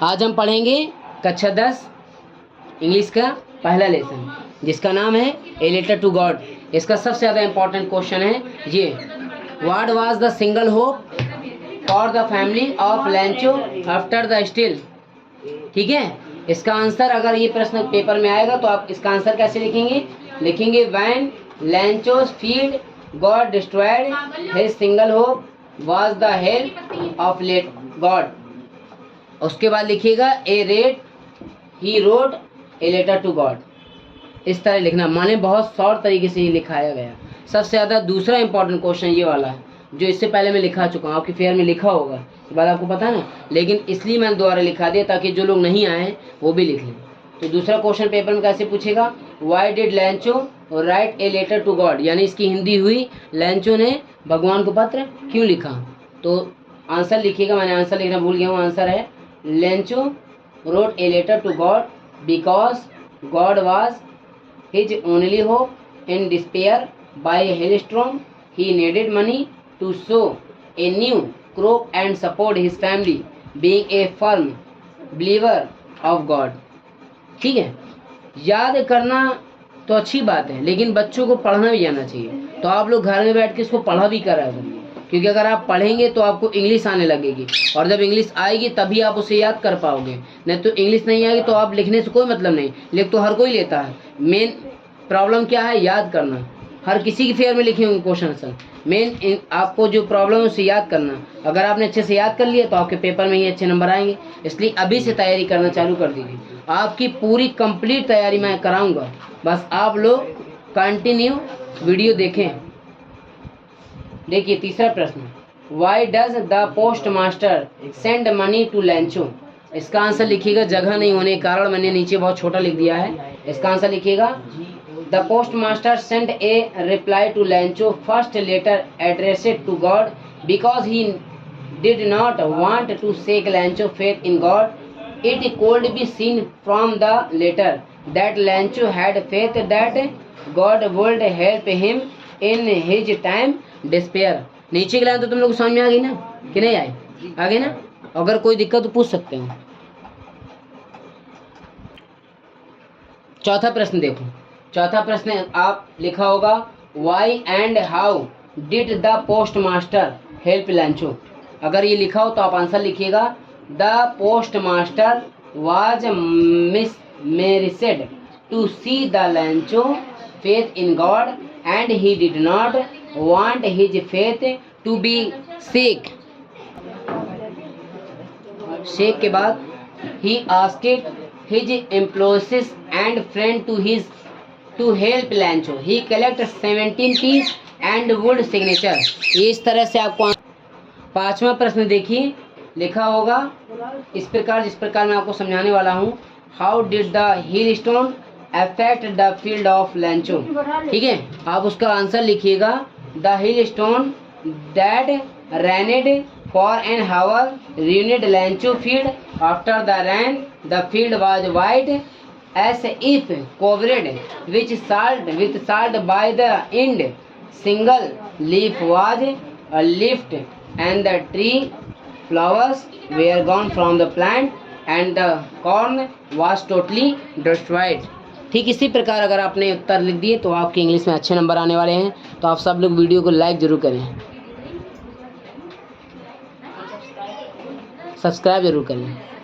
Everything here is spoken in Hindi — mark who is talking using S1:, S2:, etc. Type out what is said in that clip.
S1: आज हम पढ़ेंगे कक्षा 10 इंग्लिश का पहला लेसन जिसका नाम है ए लेटर टू गॉड। इसका सबसे ज़्यादा इम्पोर्टेंट क्वेश्चन है ये, what was the single hope for the family of लैंचो after the steel. ठीक है, इसका आंसर अगर ये प्रश्न पेपर में आएगा तो आप इसका आंसर कैसे लिखेंगे when Lencho's field got destroyed his single hope was the help of let God. उसके बाद लिखिएगा a rate he wrote a letter to God. इस तरह लिखना, माने बहुत शॉर्ट तरीके से ही लिखाया गया। सबसे ज़्यादा दूसरा इंपॉर्टेंट क्वेश्चन ये वाला है जो इससे पहले मैं लिखा चुका हूँ, आपके फेयर में लिखा होगा, ये बात आपको पता है ना, लेकिन इसलिए मैंने दोबारा लिखा दिया ताकि जो लोग नहीं आए वो भी लिख लें। तो दूसरा क्वेश्चन पेपर में कैसे पूछेगा, why did Lencho write a letter to God, यानी इसकी हिंदी हुई लैंचो ने भगवान को पत्र क्यों लिखा। तो आंसर लिखिएगा, मैंने आंसर लिखना भूल गया हूँ। आंसर है Lencho wrote a letter to God because God was his only hope in despair by hailstorm. He needed money to sow a new crop and support his family, being a firm believer of God। ठीक है, याद करना तो अच्छी बात है लेकिन बच्चों को पढ़ना भी आना चाहिए। तो आप लोग घर में बैठ के इसको पढ़ा भी करा करिए, क्योंकि अगर आप पढ़ेंगे तो आपको इंग्लिश आने लगेगी और जब इंग्लिश आएगी तभी आप उसे याद कर पाओगे, नहीं तो इंग्लिश नहीं आएगी तो आप लिखने से कोई मतलब नहीं। लिख तो हर कोई लेता है, मेन प्रॉब्लम क्या है, याद करना। हर किसी की फेयर में लिखे होंगे क्वेश्चन आंसर, मेन आपको जो प्रॉब्लम है उसे याद करना। अगर आपने अच्छे से याद कर लिया तो आपके पेपर में ही अच्छे नंबर आएंगे। इसलिए अभी से तैयारी करना चालू कर दीजिए, आपकी पूरी कंप्लीट तैयारी मैं कराऊंगा, बस आप लोग कंटिन्यू वीडियो देखें। देखिए तीसरा प्रश्न, why does the post master send money to Lencho. इसका आंसर लिखिएगा, जगह नहीं होने के कारण मैंने नीचे बहुत छोटा लिख दिया है। इसका आंसर लिखिएगा The postmaster sent a reply to Lancho, first letter addressed to God, because he did not want to shake Lancho's faith in God. It could be seen from the letter that Lancho had faith that God would help him in his time despair। नीचे की लाइन तो तुम लोग समझ में आ गई ना कि नहीं आई? आ गई ना? अगर कोई दिक्कत तो पूछ सकते हो। चौथा प्रश्न देखो, चौथा प्रश्न आप लिखा होगा why and how did the post master help Lencho. अगर ये लिखा हो तो आप आंसर लिखिएगा the post master was mesmerised to see the Lencho faith in God and he did not want his faith to be shake. Shake के बाद he asked his employees and friend to help Lancho. He collected 17 keys and wood signature। इस तरह से आपको पांचवा प्रश्न देखिए लिखा होगा इस प्रकार, जिस प्रकार मैं आपको समझाने वाला हूँ। How did the hill stone affect the field of Lencho. ठीक है, आप उसका आंसर लिखिएगा the hill stone that rained for an hour ruined Lencho field after the rain the field was white as if covered with salt by the end, single leaf was left and the tree flowers were gone from the plant and the corn was totally destroyed। ठीक इसी प्रकार अगर आपने उत्तर लिख दिए तो आपके इंग्लिश में अच्छे नंबर आने वाले हैं। तो आप सब लोग वीडियो को लाइक जरूर करें, सब्सक्राइब जरूर करें।